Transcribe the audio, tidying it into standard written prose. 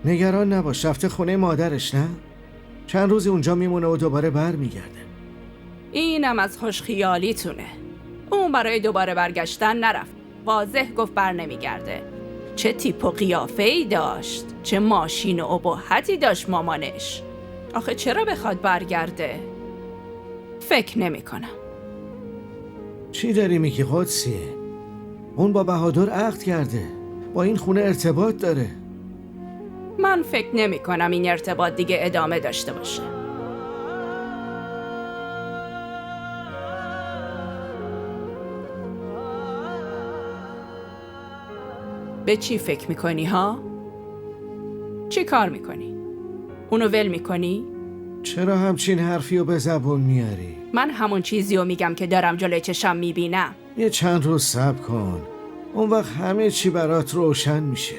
نگران نباش، رفته خونه مادرش نه؟ چند روزی اونجا میمونه و دوباره برمیگرده. اینم از خوشخیالیتونه. اون برای دوباره برگشتن نرفت. واضح گفت بر نمیگرده. چه تیپ و قیافه‌ای داشت، چه ماشین و ابهتی داشت مامانش. آخه چرا بخواد برگرده؟ فکر نمی کنم. چی داری میگی قدسی؟ اون با بهادر عقد کرده، با این خونه ارتباط داره. من فکر نمی کنم این ارتباط دیگه ادامه داشته باشه. به چی فکر میکنی ها؟ چی کار میکنی؟ اونو ول میکنی؟ چرا همچین حرفی رو به زبون میاری؟ من همون چیزی رو میگم که دارم جلوی چشم میبینم. یه چند روز صبر کن، اون وقت همه چی برات روشن میشه.